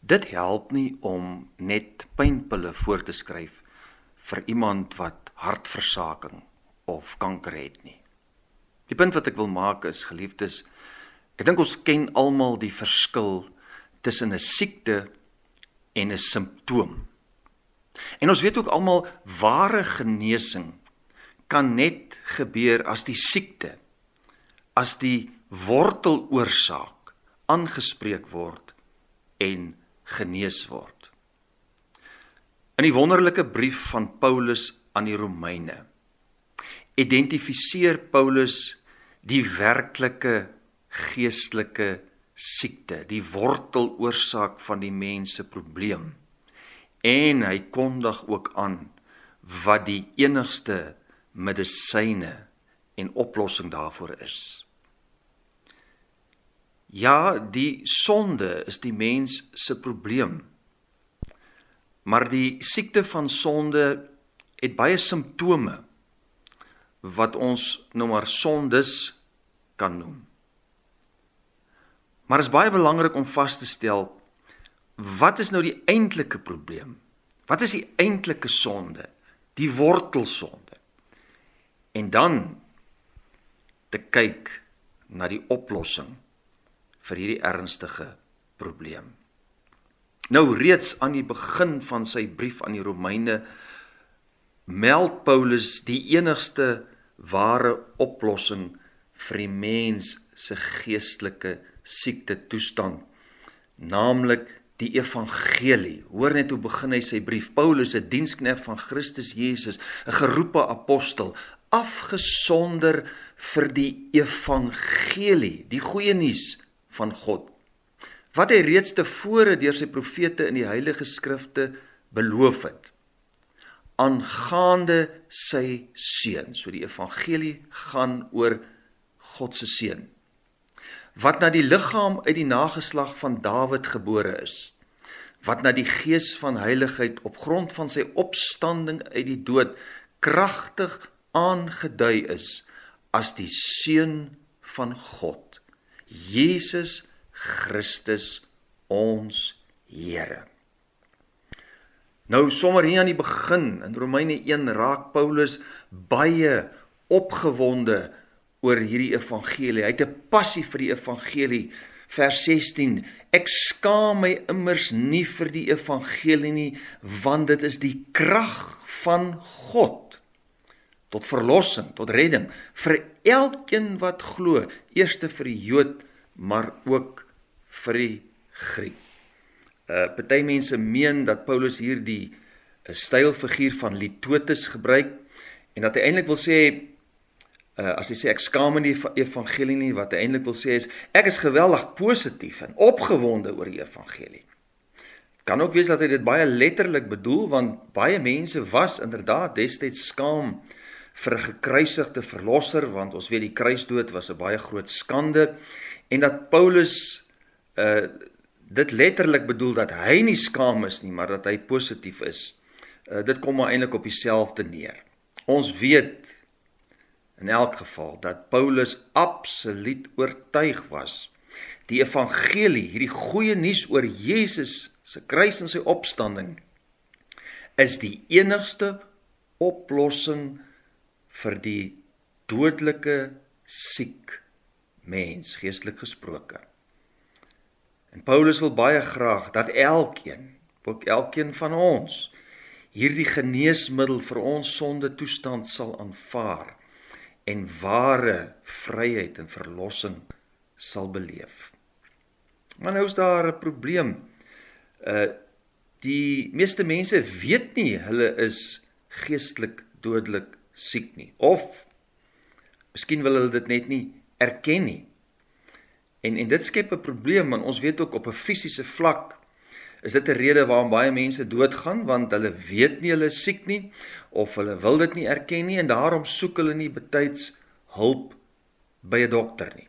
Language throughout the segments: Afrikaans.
Dit help nie om net pynpille voor te skryf vir iemand wat hartversaking of kanker het nie. Die punt wat ek wil maak is, geliefdes, ek dink ons ken almal die verskil tussen 'n siekte en 'n simptoom. En ons weet ook almal, ware genesing kan net gebeur as die siekte, as die worteloorsaak aangespreek word en genees word. In die wonderlike brief van Paulus aan die Romeine identifiseer Paulus die werklike geestelike siekte, die worteloorsaak van die mens se probleem. En hy kondig ook aan wat die enigste medisyne en oplossing daarvoor is. Ja, die sonde is die mens se probleem, maar die siekte van sonde het baie simptome wat ons nou maar sondes kan noem. Maar is baie belangrik om vas te stel, wat is nou die eintlike probleem? Wat is die eintlike sonde? Die wortelsonde. En dan te kyk na die oplossing vir hierdie ernstige probleem. Nou reeds aan die begin van sy brief aan die Romeine meld Paulus die enigste ware oplossing vir die mens se geestelike siekte toestand, naamlik die evangelie. Hoor net hoe begin hy sy brief. Paulus, 'n diensknegt van Christus Jesus, 'n geroepe apostel, afgesonder vir die evangelie, die goeie nuus van God, wat hy reeds tevore deur sy profete in die heilige skrifte beloof het, aangaande sy seun. So die evangelie gaan oor God se seun, wat na die liggaam uit die nageslag van Dawid gebore is, wat na die gees van heiligheid op grond van sy opstanding uit die dood kragtig aangedui is as die seun van God, Jesus Christus ons Here. Nou sommer hier aan die begin, in Romeine 1, raak Paulus baie opgewonde oor hierdie evangelie. Hy het 'n passie vir die evangelie. Vers 16, ek skaam my immers nie vir die evangelie nie, want dit is die krag van God tot verlossing, tot redding, vir elkeen wat glo, eerste vir die Jood, maar ook vir die Griek. Party mense meen dat Paulus hier die stylfiguur van litotes gebruik, en dat hy eintlik wil sê, as hy sê ek skaam my nie die evangelie nie, wat hy eintlik wil sê is, ek is geweldig positief en opgewonde oor die evangelie. Kan ook wees dat hy dit baie letterlik bedoel, want baie mense was inderdaad destyds skaam vir 'n gekruisigde verlosser, want ons weet die kruisdood was 'n baie groot skande, en dat Paulus dit letterlik bedoel dat hy nie skaam is nie, maar dat hy positief is. Dit kom maar eintlik op dieselfde neer. Ons weet in elk geval dat Paulus absoluut oortuig was. Die evangelie, hierdie goeie nuus oor Jesus se kruis en sy opstanding, is die enigste oplossing vir die dodelike siek mens, geestelik gesproke. En Paulus wil baie graag dat elkeen, ook elkeen van ons, hierdie geneesmiddel vir ons sonde toestand sal aanvaar en ware vryheid en verlossing sal beleef. Maar nou is daar 'n probleem. Die meeste mense weet nie hulle is geestelik dodelik siek nie, of miskien wil hulle dit net nie erken nie. En dit skep 'n probleem, want ons weet ook op 'n fisiese vlak is dit 'n rede waarom baie mense doodgaan, want hulle weet nie hulle is siek nie, of hulle wil dit nie erken nie, en daarom soek hulle nie betyds hulp by 'n dokter nie.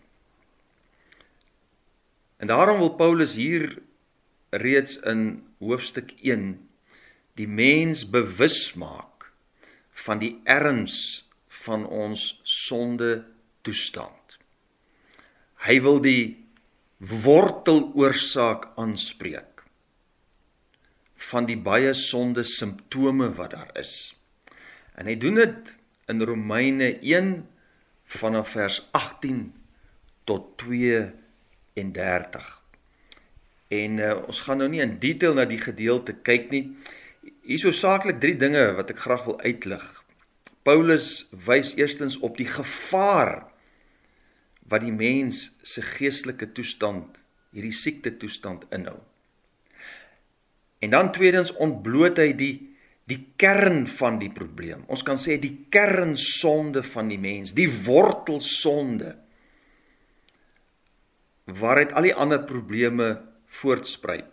En daarom wil Paulus hier reeds in hoofstuk 1 die mens bewus maak van die erns van ons sonde toestand. Hy wil die worteloorsaak aanspreek. van die baie sonde simptome wat daar is. En hy doen dit in Romeine 1 vanaf vers 18 tot 32. En ons gaan nou nie in detail na die gedeelte kyk nie. Hier is hoofsaaklik 3 dinge wat ek graag wil uitlig. Paulus wys eerstens op die gevaar wat die mens se geestelike toestand, hierdie siekte toestand inhou. En dan tweedens ontbloot hy die kern van die probleem. Ons kan sê die kernsonde van die mens, die wortelsonde, waaruit al die ander probleme voortspruit.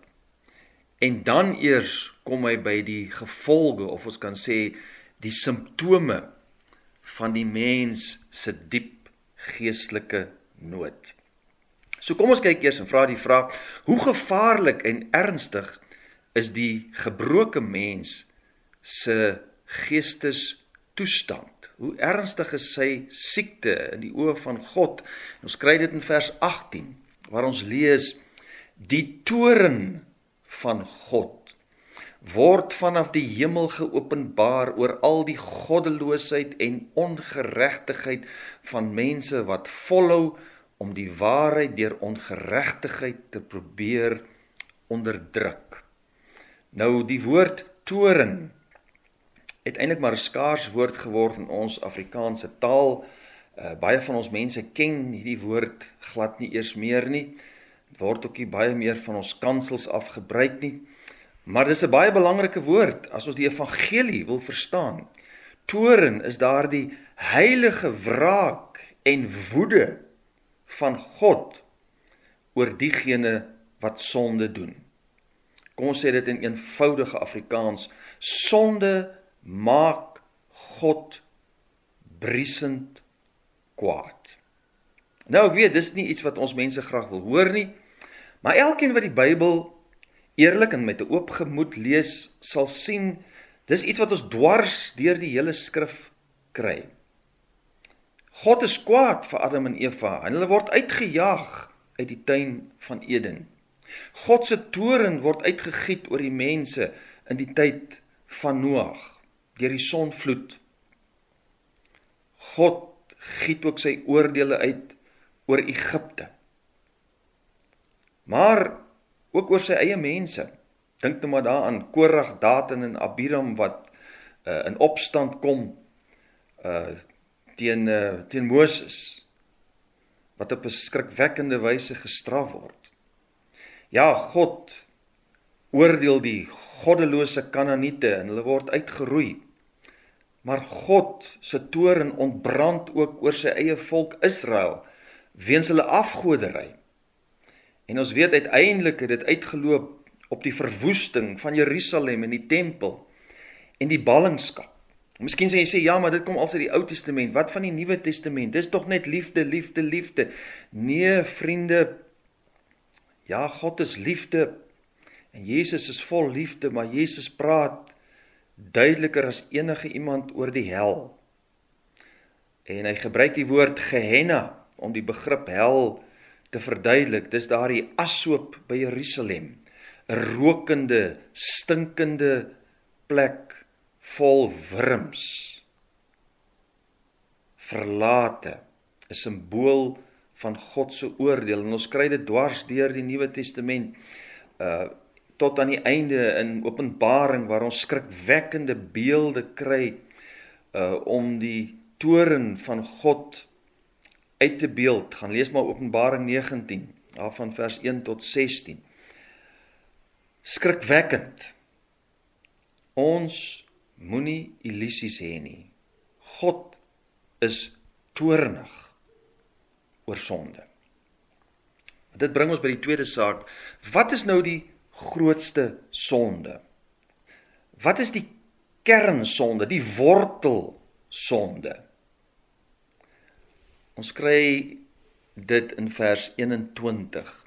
En dan eers kom hy by die gevolge, of ons kan sê die simptome van die mens se diep geestelike nood. So kom ons kyk eers en vra die vraag, hoe gevaarlik en ernstig is die gebroke mens se geestestoestand? Hoe ernstig is sy siekte in die oë van God? Ons kry dit in vers 18, waar ons lees, die toorn van God word vanaf die hemel geopenbaar oor al die goddeloosheid en ongeregtigheid van mense wat volhou om die waarheid deur ongeregtigheid te probeer onderdruk. Nou die woord toorn het eintlik maar 'n skaars woord geword in ons Afrikaanse taal. Baie van ons mense ken hierdie woord glad nie eers meer nie. Het word ook nie baie meer van ons kansels af gebruik nie. Maar dis 'n baie belangrike woord as ons die evangelie wil verstaan. Toorn is daardie heilige wraak en woede van God oor diegene wat sonde doen. Kom ons sê dit in eenvoudige Afrikaans, sonde maak God briesend kwaad. Nou ek weet, dis nie iets wat ons mense graag wil hoor nie, maar elkeen wat die Bybel eerlik en met 'n oop gemoed lees, sal sien, dis iets wat ons dwars deur die hele skrif kry. God is kwaad vir Adam en Eva, en hulle word uitgejaag uit die tuin van Eden. God se toorn word uitgegiet oor die mense in die tyd van Noag, deur die sonvloed. God giet ook sy oordeele uit oor Egipte. Maar ook oor sy eie mense. Dink nou maar daaraan Korag, Datan en Abiram wat in opstand kom teen Moses, wat op 'n skrikwekkende wyse gestraf word. Ja, God oordeel die goddelose Kanaaniete en hulle word uitgeroei. Maar God se toorn ontbrand ook oor sy eie volk Israel, weens hulle afgoderry. En ons weet uiteindelik het dit uitgeloop op die verwoesting van Jerusalem en die tempel en die ballingskap. Miskien sê jy, ja, maar dit kom als uit die Ou Testament. Wat van die Nuwe Testament? Dis tog net liefde, liefde, liefde. Nee, vriende, ja, God is liefde en Jesus is vol liefde, maar Jesus praat duideliker as enige iemand oor die hel. En hy gebruik die woord Gehenna om die begrip hel te verduidelik. Dis daar die ashoop by Jerusalem, 'n rokende, stinkende plek vol wurms, verlate, 'n simbool van God se oordeel. En ons kry dit dwars deur die Nuwe Testament, tot aan die einde in Openbaring, waar ons skrikwekkende beelde kry, om die toorn van God uit te beeld. Gaan lees maar Openbaring 19, van vers 1 tot 16. Skrikwekkend. Ons moenie illusies hê nie. God is toornig oor sonde. Dit bring ons by die tweede saak. Wat is nou die grootste sonde? Wat is die kernsonde, die wortelsonde? Ons kry dit in vers 21.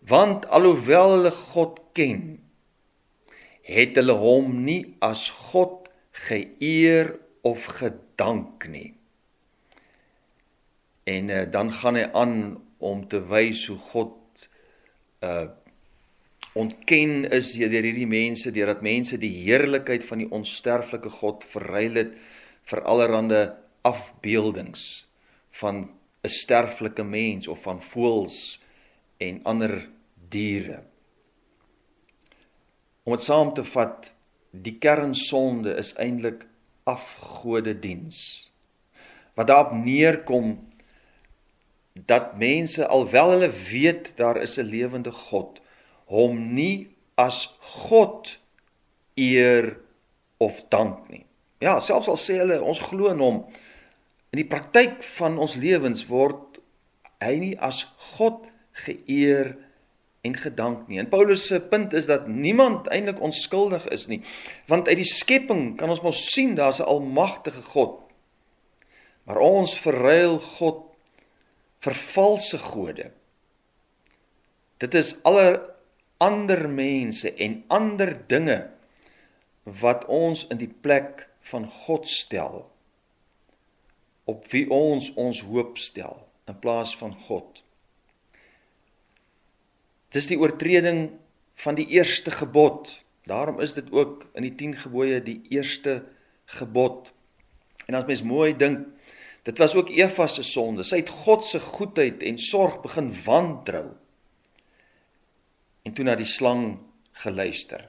Want alhoewel hulle God ken, het hulle hom nie as God geëer of gedank nie. En dan gaan hy aan om te wys hoe God ontken is deur hierdie mense, deurdat mense die heerlikheid van die onsterflike God verruil het vir allerhande afbeeldings van 'n sterflike mens of van voëls en ander diere. Om dit saam te vat, die kernsonde is eintlik afgodediens. Wat daarop neerkom, dat mense, alwel hulle weet daar is 'n lewende God, hom nie as God eer of dank nie. Ja, selfs al sê hulle, ons glo in hom, in die praktyk van ons lewens word hy nie as God geëer en gedank nie. En Paulus se punt is dat niemand eintlik onskuldig is nie, want uit die skepping kan ons mos sien, daar's 'n almagtige God, maar ons verruil God vir valse gode. Dit is alle ander mense en ander dinge wat ons in die plek van God stel, op wie ons hoop stel, in plaas van God. Dis die oortreding van die eerste gebod. Daarom is dit ook in die 10 gebooie die eerste gebod. En as mens mooi dink, dit was ook Eva se sonde. Sy het God se goedheid en sorg begin wantrou. En toe na die slang geluister.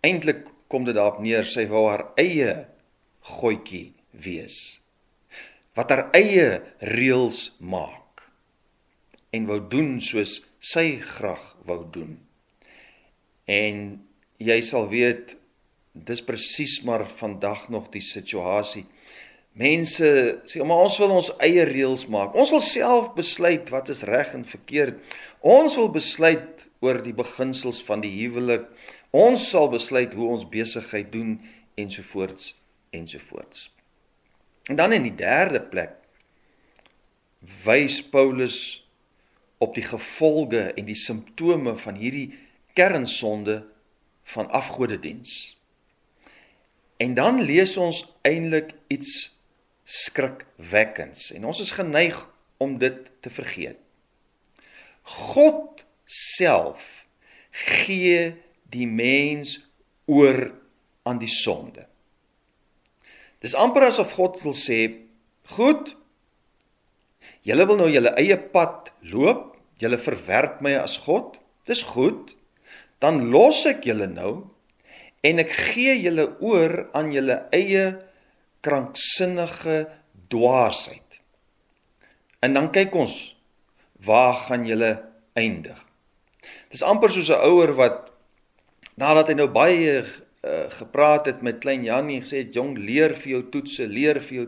Eintlik kom dit daarop neer, sy wou haar eie goetjie wees, wat haar eie reëls maak, en wou doen soos sy graag wou doen. En jy sal weet, dis presies maar vandag nog die situasie. Mense sê, maar ons wil ons eie reëls maak, ons wil self besluit wat is reg en verkeerd, ons wil besluit oor die beginsels van die huwelik, ons sal besluit hoe ons besigheid doen, ensovoorts, ensovoorts. En dan in die derde plek, wys Paulus op die gevolge en die simptome van hierdie kernsonde van afgodediens. En dan lees ons eintlik iets skrikwekkends, en ons is geneig om dit te vergeet. God self gee die mens oor aan die sonde. Dis amper asof God wil sê, goed, julle wil nou julle eie pad loop, julle verwerp my as God, dis goed, dan los ek julle nou, en ek gee julle oor aan julle eie kranksinnige dwaasheid. En dan kyk ons, waar gaan julle eindig? Dis amper soos 'n ouer wat, nadat hy nou baie gepraat het met klein Jannie, gesê het, jong, leer vir jou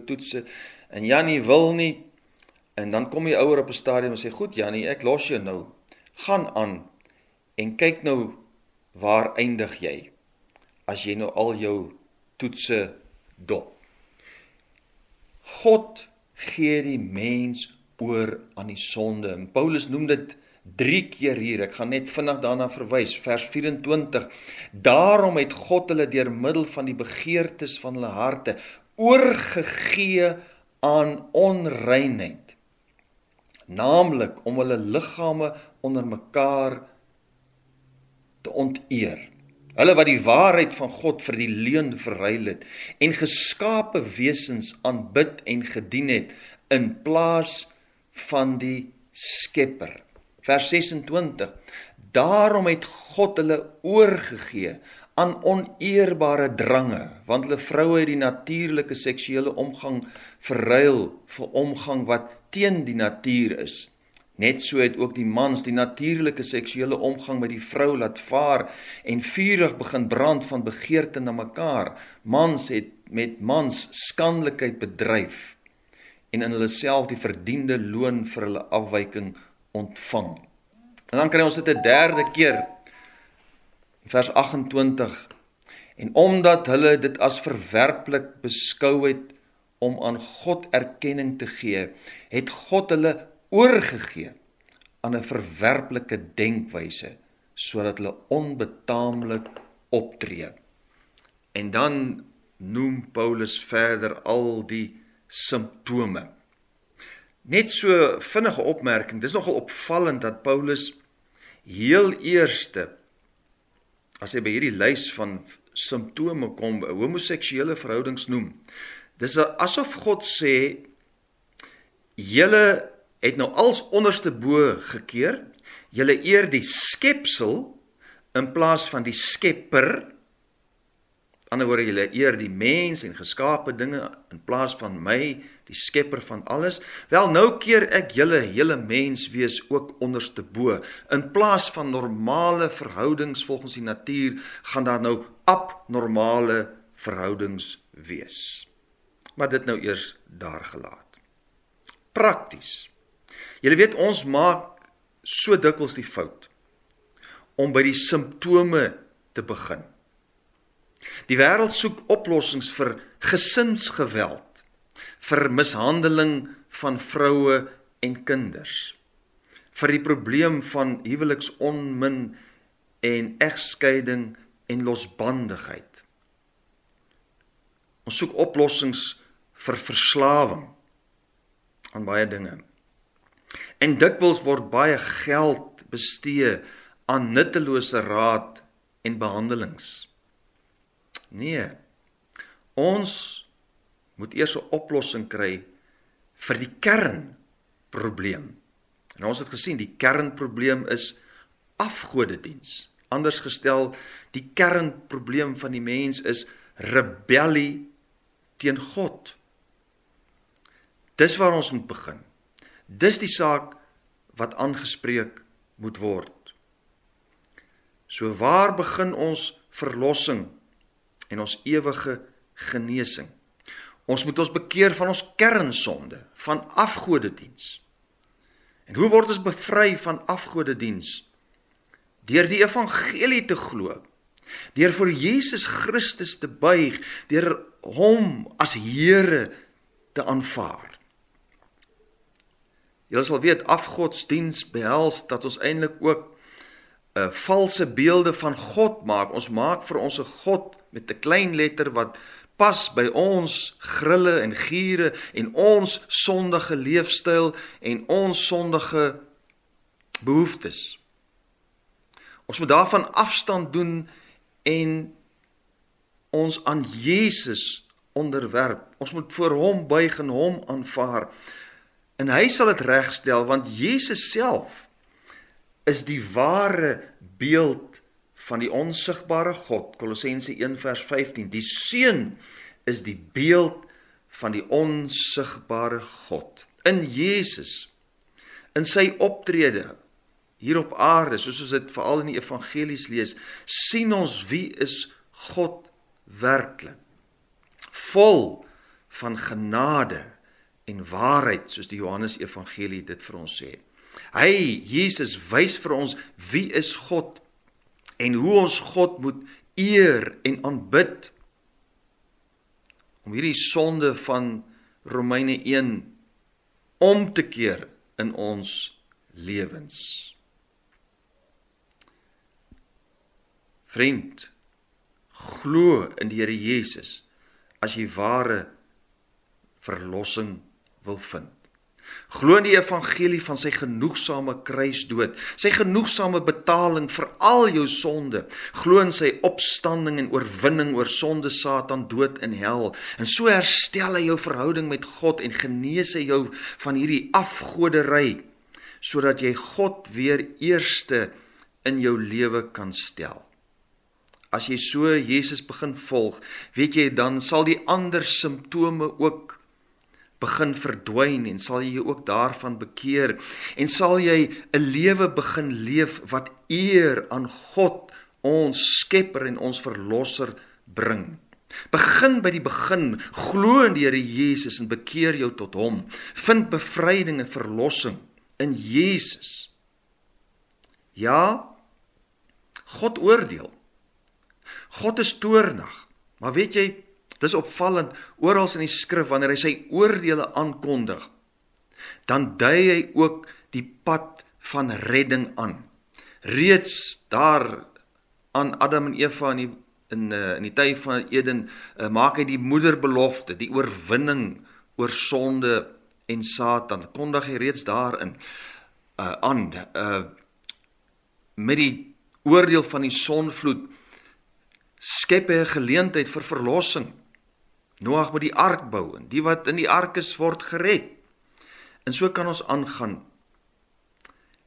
toetse, en Jannie wil nie, en dan kom die ouer op 'n stadium en sê, goed Jannie, ek los jou nou, gaan aan, en kyk nou, waar eindig jy, as jy nou al jou toetse dop. God gee die mens oor aan die sonde, en Paulus noem dit 3 keer hier, ek gaan net vinnig daarna verwys, vers 24, daarom het God hulle deur middel van die begeertes van hulle harte oorgegee aan onreinheid, naamlik om hulle liggame onder mekaar te onteer. Hulle wat die waarheid van God vir die leuen verruil het, en geskape wesens aanbid en gedien het, in plaas van die Skepper. Vers 26, daarom het God hulle oorgegee aan oneerbare drange, want hulle vroue het die natuurlike seksuele omgang verruil vir omgang wat teen die natuur is. Net so het ook die mans die natuurlike seksuele omgang met die vrou laat vaar en vurig begin brand van begeerte na mekaar. Mans het met mans skandelikheid bedryf en in hulle self die verdiende loon vir hulle afwyking ontvang. En dan kry ons dit 'n derde keer, vers 28, en omdat hulle dit as verwerplik beskou het om aan God erkenning te gee, het God hulle oorgegee aan 'n verwerplike denkwyse, sodat hulle onbetaamlik optree. En dan noem Paulus verder al die simptome. Net so vinnige opmerking, dis nogal opvallend dat Paulus heel eerste, as hy by hierdie lys van simptome kom, homoseksuele verhoudings noem, dis asof God sê, julle het nou als onderste bo gekeer, julle eer die skepsel in plaas van die skepper, ander woorde, julle eer die mens en geskape dinge in plaas van my, die skepper van alles. Wel, nou keer ek julle mens wees ook onderste bo. In plaas van normale verhoudings volgens die natuur, gaan daar nou abnormale verhoudings wees. Maar dit nou eers daar gelaat. Prakties. Julle weet, ons maak so dikwels die fout om by die simptome te begin. Die wêreld soek oplossings vir gesinsgeweld, vir mishandeling van vroue en kinders, vir die probleem van huweliksonmin en egskeiding en losbandigheid. Ons soek oplossings vir verslawing aan baie dinge. En dikwels word baie geld bestee aan nuttelose raad en behandelings. Nee, ons moet eers 'n oplossing kry vir die kernprobleem. En ons het gesien, die kernprobleem is afgodediens. Anders gestel, die kernprobleem van die mens is rebellie teen God. Dis waar ons moet begin. Dis die saak wat aangespreek moet word. So waar begin ons verlossing en ons ewige genesing? Ons moet ons bekeer van ons kernsonde, van afgodediens. En hoe word ons bevry van afgodediens? Deur die evangelie te glo, deur vir Jesus Christus te buig, deur hom as Here te aanvaar. Julle sal weet, afgodsdiens behels dat ons eintlik ook valse beelde van God maak. Ons maak vir ons 'n God met 'n klein letter wat pas by ons grille en giere en ons sondige leefstyl en ons sondige behoeftes. Ons moet daarvan afstand doen en ons aan Jesus onderwerp. Ons moet voor hom buig en hom aanvaar. En hy sal dit regstel, want Jesus self is die ware beeld van die onsigbare God. Kolossense 1 vers 15. Die Seun is die beeld van die onsigbare God. In Jesus, in sy optrede hier op aarde, soos ons dit veral in die evangelies lees, sien ons wie is God werklik. Vol van genade en waarheid, soos die Johannes evangelie dit vir ons sê. Hy, Jesus, wys vir ons wie is God en hoe ons God moet eer en aanbid. Om hierdie sonde van Romeine 1 om te keer in ons lewens. Vriend, glo in die Here Jesus as jy ware verlossing wil vind. Glo in die evangelie van sy genoegsame kruisdood, sy genoegsame betaling vir al jou sonde. Glo in sy opstanding en oorwinning oor sonde, Satan, dood en hel. En so herstel hy jou verhouding met God en genees hy jou van hierdie afgodery, sodat jy God weer eerste in jou lewe kan stel. As jy so Jesus begin volg, weet jy, dan sal die ander simptome ook begin verdwyn en sal jy ook daarvan bekeer en sal jy 'n lewe begin leef wat eer aan God, ons skepper en ons verlosser bring. Begin by die begin, glo in die Here Jesus en bekeer jou tot hom. Vind bevryding en verlossing in Jesus. Ja, God oordeel. God is toornig, maar weet jy, dis opvallend, oral in die skrif, wanneer hy sy oordeele aankondig, dan dui hy ook die pad van redding aan. Reeds daar aan Adam en Eva in die tyd van Eden, maak hy die moederbelofte, die oorwinning oor sonde en Satan, kondig hy reeds daarin aan. met die oordeel van die sonvloed skep hy 'n geleentheid vir verlossing. Noag moet die ark bou en die wat in die ark is word gered. En so kan ons aangaan.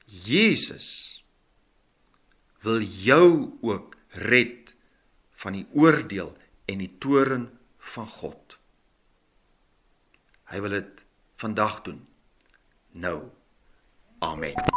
Jesus wil jou ook red van die oordeel en die toorn van God. Hy wil dit vandag doen. Nou. Amen.